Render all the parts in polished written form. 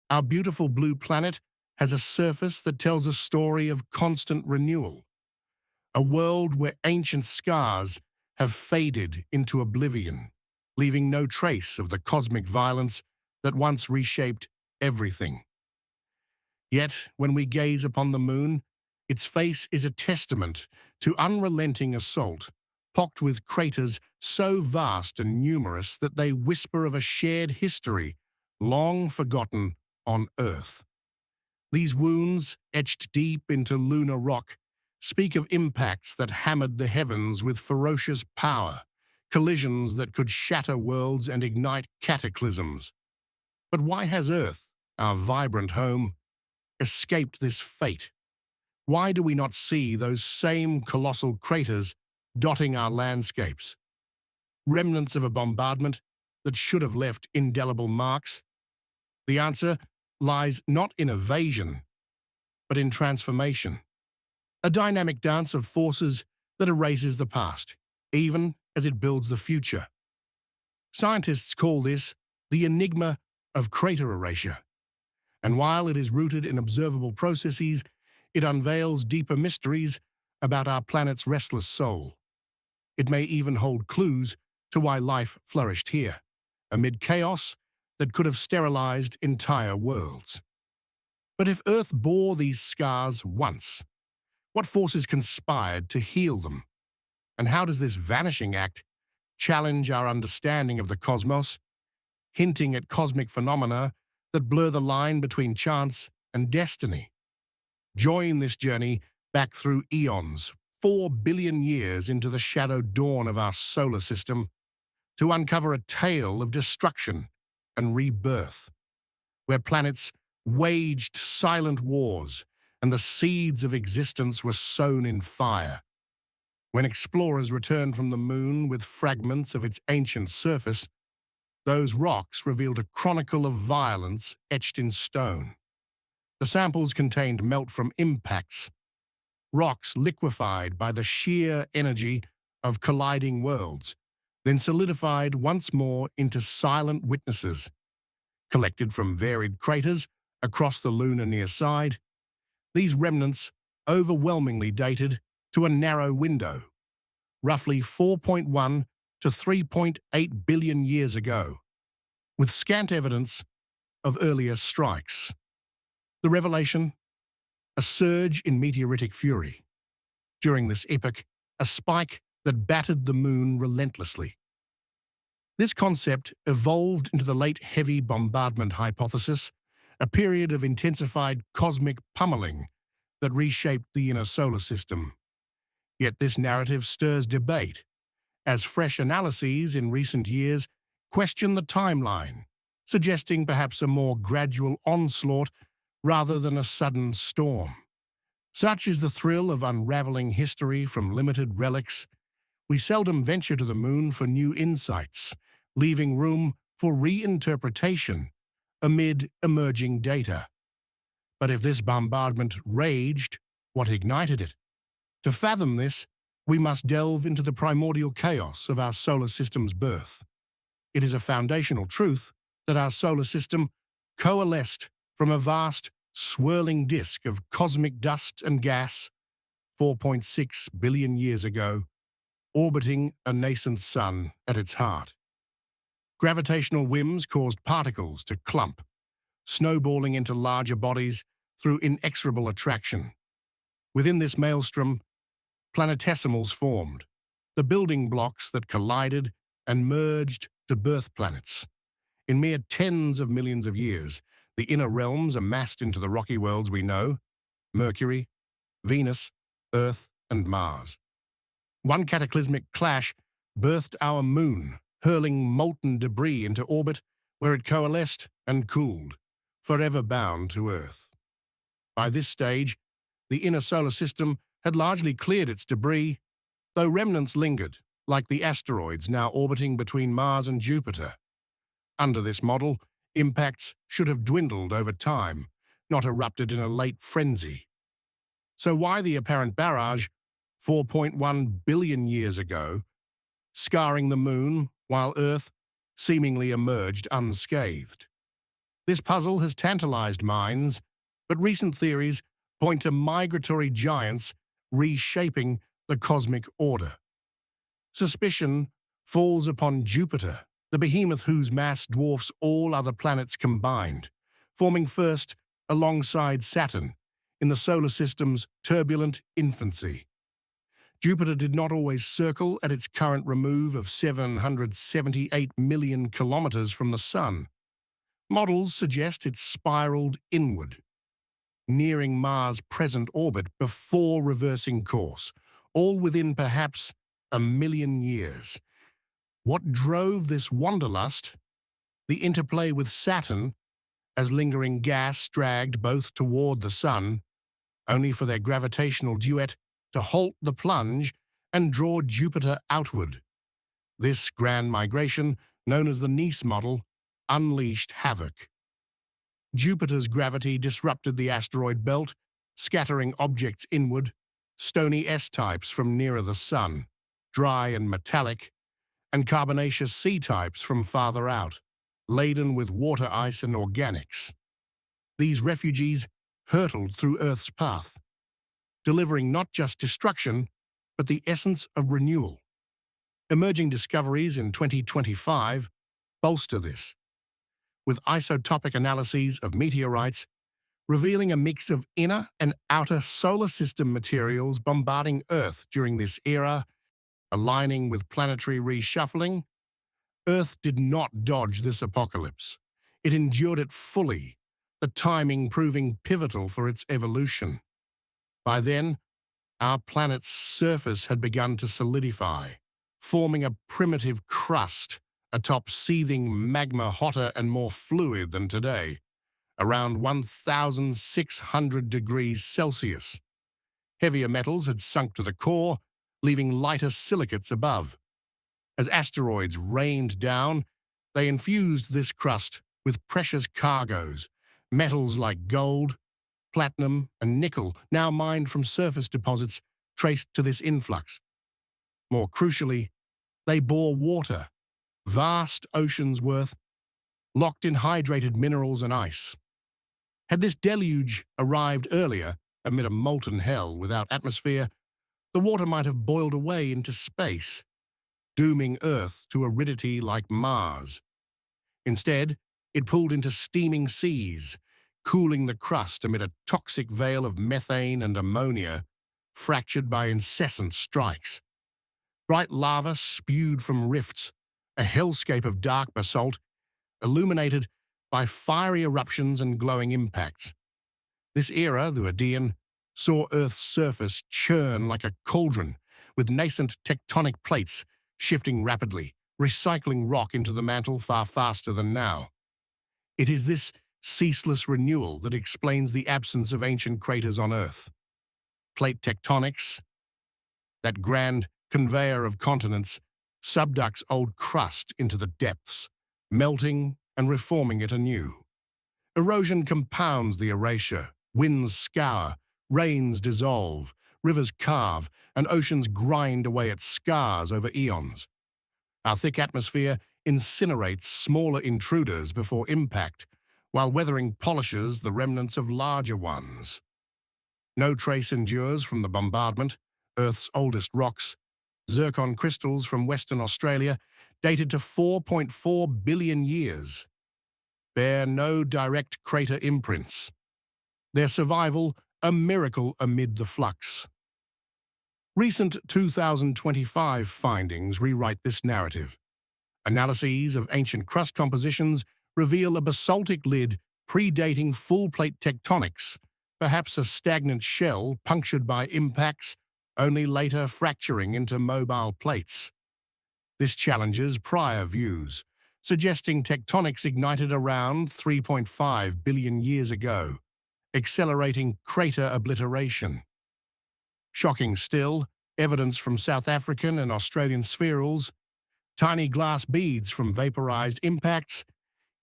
Our beautiful blue planet has a surface that tells a story of constant renewal, a world where ancient scars have faded into oblivion, leaving no trace of the cosmic violence that once reshaped everything. Yet, when we gaze upon the moon, its face is a testament to unrelenting assault, pocked with craters so vast and numerous that they whisper of a shared history long forgotten on Earth. These wounds, etched deep into lunar rock, speak of impacts that hammered the heavens with ferocious power, collisions that could shatter worlds and ignite cataclysms. But why has Earth, our vibrant home, escaped this fate? Why do we not see those same colossal craters dotting our landscapes? Remnants of a bombardment that should have left indelible marks? The answer lies not in evasion, but in transformation. A dynamic dance of forces that erases the past, even as it builds the future. Scientists call this the enigma of crater erasure. And while it is rooted in observable processes, it unveils deeper mysteries about our planet's restless soul. It may even hold clues to why life flourished here, amid chaos that could have sterilized entire worlds. But if Earth bore these scars once, what forces conspired to heal them? And how does this vanishing act challenge our understanding of the cosmos, hinting at cosmic phenomena that blur the line between chance and destiny? Join this journey back through eons, 4 billion years into the shadowed dawn of our solar system, to uncover a tale of destruction and rebirth, where planets waged silent wars and the seeds of existence were sown in fire. When explorers returned from the moon with fragments of its ancient surface, those rocks revealed a chronicle of violence etched in stone. The samples contained melt from impacts, rocks liquefied by the sheer energy of colliding worlds, then solidified once more into silent witnesses. Collected from varied craters across the lunar near side, these remnants overwhelmingly dated to a narrow window, roughly 4.1 to 3.8 billion years ago, with scant evidence of earlier strikes. The revelation? A surge in meteoritic fury. During this epoch, a spike that battered the moon relentlessly. This concept evolved into the late heavy bombardment hypothesis, a period of intensified cosmic pummeling that reshaped the inner solar system. Yet this narrative stirs debate, as fresh analyses in recent years question the timeline, suggesting perhaps a more gradual onslaught rather than a sudden storm. Such is the thrill of unraveling history from limited relics. We seldom venture to the moon for new insights, leaving room for reinterpretation amid emerging data. But if this bombardment raged, what ignited it? To fathom this, we must delve into the primordial chaos of our solar system's birth. It is a foundational truth that our solar system coalesced from a vast, swirling disk of cosmic dust and gas 4.6 billion years ago, orbiting a nascent sun at its heart. Gravitational whims caused particles to clump, snowballing into larger bodies through inexorable attraction. Within this maelstrom, planetesimals formed, the building blocks that collided and merged to birth planets. In mere tens of millions of years, the inner realms amassed into the rocky worlds we know: Mercury, Venus, Earth, and Mars. One cataclysmic clash birthed our moon, hurling molten debris into orbit where it coalesced and cooled, forever bound to Earth. By this stage, the inner solar system had largely cleared its debris, though remnants lingered, like the asteroids now orbiting between Mars and Jupiter. Under this model, impacts should have dwindled over time, not erupted in a late frenzy. So why the apparent barrage 4.1 billion years ago, scarring the moon while Earth seemingly emerged unscathed? This puzzle has tantalized minds, but recent theories point to migratory giants reshaping the cosmic order. Suspicion falls upon Jupiter, the behemoth whose mass dwarfs all other planets combined, forming first alongside Saturn in the solar system's turbulent infancy. Jupiter did not always circle at its current remove of 778 million kilometers from the Sun. Models suggest it spiraled inward, nearing Mars' present orbit before reversing course, all within perhaps 1 million years. What drove this wanderlust? The interplay with Saturn, as lingering gas dragged both toward the Sun, only for their gravitational duet to halt the plunge and draw Jupiter outward. This grand migration, known as the Nice model, unleashed havoc. Jupiter's gravity disrupted the asteroid belt, scattering objects inward, stony S-types from nearer the Sun, dry and metallic, and carbonaceous C-types from farther out, laden with water ice and organics. These refugees hurtled through Earth's path, delivering not just destruction, but the essence of renewal. Emerging discoveries in 2025 bolster this, with isotopic analyses of meteorites revealing a mix of inner and outer solar system materials bombarding Earth during this era, aligning with planetary reshuffling. Earth did not dodge this apocalypse. It endured it fully, the timing proving pivotal for its evolution. By then, our planet's surface had begun to solidify, forming a primitive crust atop seething magma hotter and more fluid than today, around 1,600 degrees Celsius. Heavier metals had sunk to the core, leaving lighter silicates above. As asteroids rained down, they infused this crust with precious cargoes, metals like gold, platinum, and nickel, now mined from surface deposits traced to this influx. More crucially, they bore water, vast oceans worth, locked in hydrated minerals and ice. Had this deluge arrived earlier, amid a molten hell without atmosphere, the water might have boiled away into space, dooming Earth to aridity like Mars. Instead, it pulled into steaming seas, cooling the crust amid a toxic veil of methane and ammonia, fractured by incessant strikes. Bright lava spewed from rifts, a hellscape of dark basalt, illuminated by fiery eruptions and glowing impacts. This era, the Hadean, saw Earth's surface churn like a cauldron, with nascent tectonic plates shifting rapidly, recycling rock into the mantle far faster than now. It is this ceaseless renewal that explains the absence of ancient craters on Earth. Plate tectonics, that grand conveyor of continents, subducts old crust into the depths, melting and reforming it anew. Erosion compounds the erasure, winds scour, rains dissolve, rivers carve, and oceans grind away at scars over eons. Our thick atmosphere incinerates smaller intruders before impact, while weathering polishes the remnants of larger ones. No trace endures from the bombardment. Earth's oldest rocks, zircon crystals from Western Australia, dated to 4.4 billion years, bear no direct crater imprints. Their survival a miracle amid the flux. Recent 2025 findings rewrite this narrative. Analyses of ancient crust compositions reveal a basaltic lid predating full-plate tectonics, perhaps a stagnant shell punctured by impacts, only later fracturing into mobile plates. This challenges prior views, suggesting tectonics ignited around 3.5 billion years ago, accelerating crater obliteration. Shocking still, evidence from South African and Australian spherules, tiny glass beads from vaporized impacts,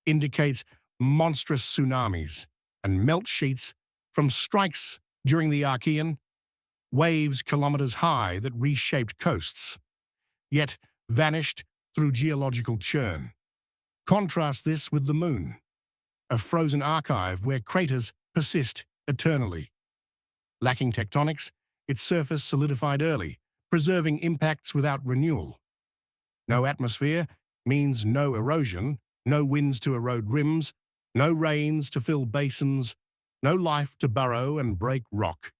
indicates monstrous tsunamis, and melt sheets from strikes during the Archean, waves kilometers high that reshaped coasts, yet vanished through geological churn. Contrast this with the Moon, a frozen archive where craters persist eternally. Lacking tectonics, its surface solidified early, preserving impacts without renewal. No atmosphere means no erosion, no winds to erode rims, no rains to fill basins, no life to burrow and break rock.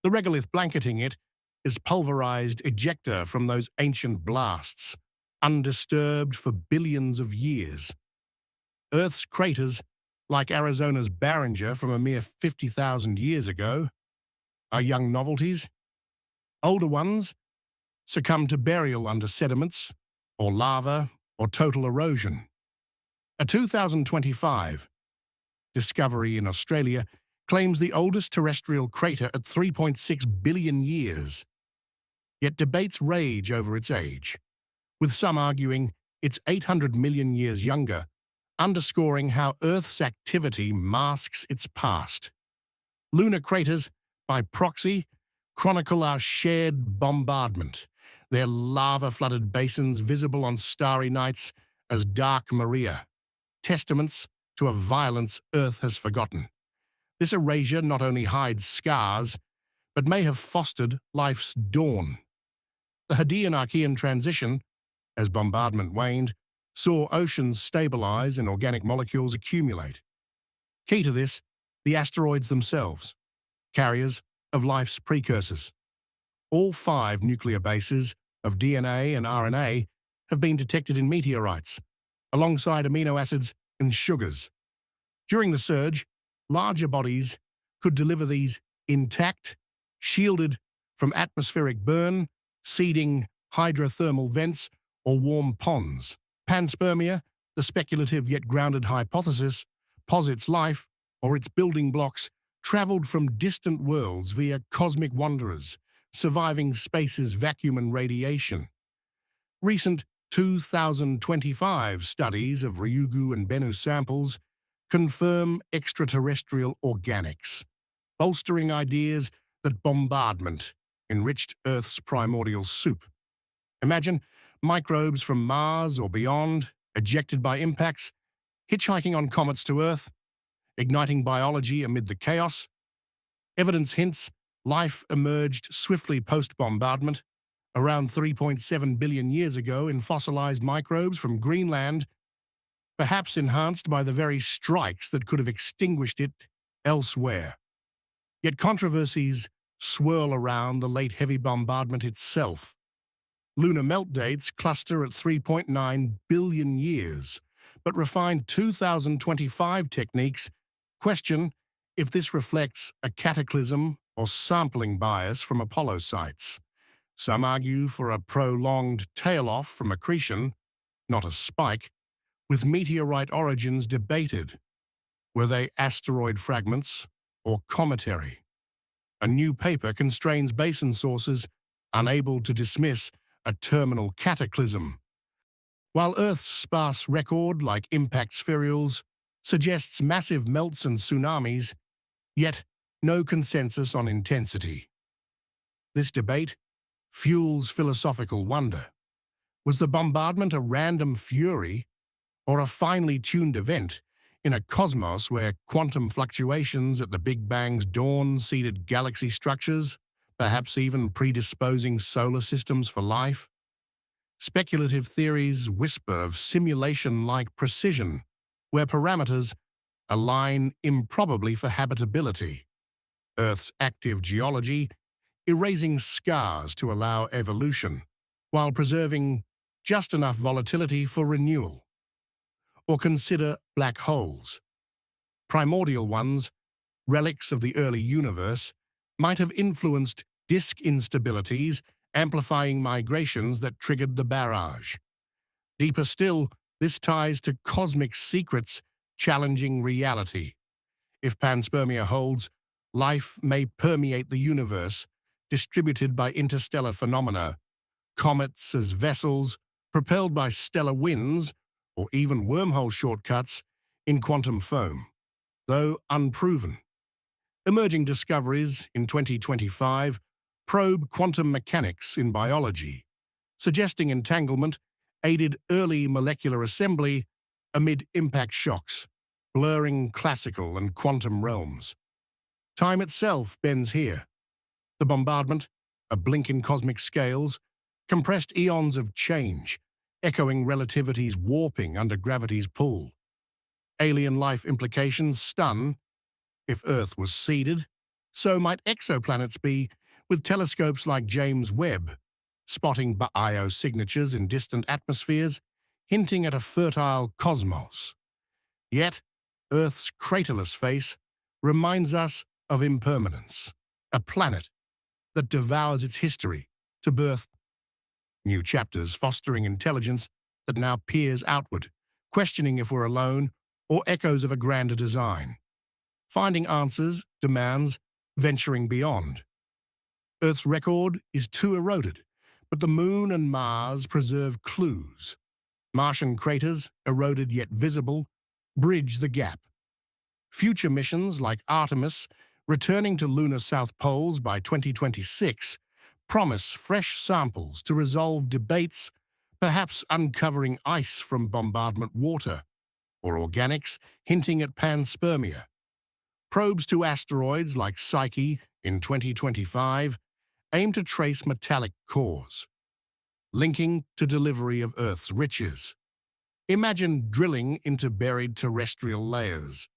The regolith blanketing it is pulverized ejecta from those ancient blasts, undisturbed for billions of years. Earth's craters, like Arizona's Barringer from a mere 50,000 years ago, are young novelties. Older ones succumb to burial under sediments, or lava, or total erosion. A 2025 discovery in Australia claims the oldest terrestrial crater at 3.6 billion years. Yet debates rage over its age, with some arguing it's 800 million years younger, underscoring how Earth's activity masks its past. Lunar craters, by proxy, chronicle our shared bombardment, their lava-flooded basins visible on starry nights as dark Maria, testaments to a violence Earth has forgotten. This erasure not only hides scars, but may have fostered life's dawn. The Hadean-Archean transition, as bombardment waned, saw oceans stabilize and organic molecules accumulate. Key to this, the asteroids themselves, carriers of life's precursors. All 5 nuclear bases of DNA and RNA have been detected in meteorites, alongside amino acids and sugars. During the surge, larger bodies could deliver these intact, shielded from atmospheric burn, seeding hydrothermal vents or warm ponds. Panspermia, the speculative yet grounded hypothesis, posits life, or its building blocks, traveled from distant worlds via cosmic wanderers, surviving space's vacuum and radiation. Recent 2025 studies of Ryugu and Bennu samples confirm extraterrestrial organics, bolstering ideas that bombardment enriched Earth's primordial soup. Imagine microbes from Mars or beyond, ejected by impacts, hitchhiking on comets to Earth, igniting biology amid the chaos. Evidence hints life emerged swiftly post-bombardment, around 3.7 billion years ago in fossilized microbes from Greenland, perhaps enhanced by the very strikes that could have extinguished it elsewhere. Yet controversies swirl around the late heavy bombardment itself. Lunar melt dates cluster at 3.9 billion years, but refined 2025 techniques question if this reflects a cataclysm or sampling bias from Apollo sites. Some argue for a prolonged tail-off from accretion, not a spike, with meteorite origins debated. Were they asteroid fragments or cometary? A new paper constrains basin sources unable to dismiss a terminal cataclysm. While Earth's sparse record, like impact spherules, suggests massive melts and tsunamis, yet no consensus on intensity. This debate fuels philosophical wonder. Was the bombardment a random fury or a finely tuned event in a cosmos where quantum fluctuations at the Big Bang's dawn seeded galaxy structures, perhaps even predisposing solar systems for life? Speculative theories whisper of simulation-like precision, where parameters align improbably for habitability. Earth's active geology erasing scars to allow evolution, while preserving just enough volatility for renewal. Or consider black holes. Primordial ones, relics of the early universe, might have influenced disk instabilities, amplifying migrations that triggered the barrage. Deeper still, this ties to cosmic secrets challenging reality. If panspermia holds, life may permeate the universe, distributed by interstellar phenomena, comets as vessels, propelled by stellar winds, or even wormhole shortcuts in quantum foam, though unproven. Emerging discoveries in 2025 probe quantum mechanics in biology, suggesting entanglement aided early molecular assembly amid impact shocks. blurring classical and quantum realms. Time itself bends here. The bombardment, a blink in cosmic scales, compressed eons of change, echoing relativity's warping under gravity's pull. Alien life implications stun. If Earth was seeded, so might exoplanets be, with telescopes like James Webb, spotting biosignatures in distant atmospheres, hinting at a fertile cosmos. Yet, Earth's craterless face reminds us of impermanence, a planet that devours its history to birth new chapters, fostering intelligence that now peers outward, questioning if we're alone or echoes of a grander design. Finding answers demands venturing beyond. Earth's record is too eroded, but the Moon and Mars preserve clues. Martian craters, eroded yet visible, bridge the gap. Future missions like Artemis, returning to lunar south poles by 2026, promise fresh samples to resolve debates, perhaps uncovering ice from bombardment water, or organics hinting at panspermia. Probes to asteroids like Psyche in 2025 aim to trace metallic cores, linking to delivery of Earth's riches. Imagine drilling into buried terrestrial layers,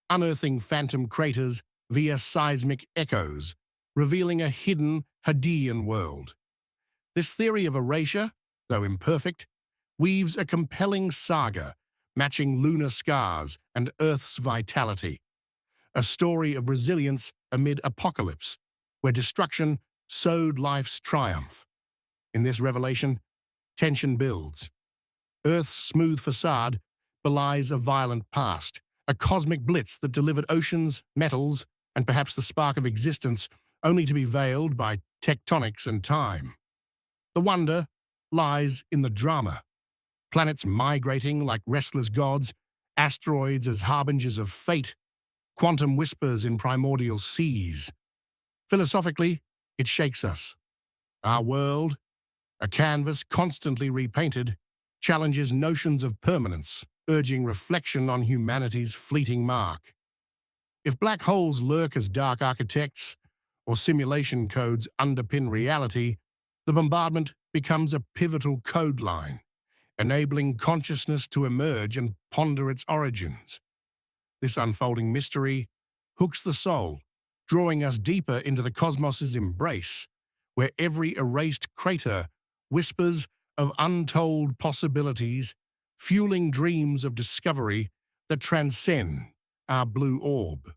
unearthing phantom craters via seismic echoes, revealing a hidden Hadean world. This theory of erasure, though imperfect, weaves a compelling saga matching lunar scars and Earth's vitality. A story of resilience amid apocalypse, where destruction sowed life's triumph. In this revelation, tension builds. Earth's smooth facade belies a violent past, a cosmic blitz that delivered oceans, metals, and perhaps the spark of existence, only to be veiled by tectonics and time. The wonder lies in the drama. Planets migrating like restless gods, asteroids as harbingers of fate, quantum whispers in primordial seas. Philosophically, it shakes us. Our world, a canvas constantly repainted, challenges notions of permanence, urging reflection on humanity's fleeting mark. If black holes lurk as dark architects, or simulation codes underpin reality, the bombardment becomes a pivotal code line, enabling consciousness to emerge and ponder its origins. This unfolding mystery hooks the soul, drawing us deeper into the cosmos's embrace, where every erased crater whispers of untold possibilities, fueling dreams of discovery that transcend our blue orb.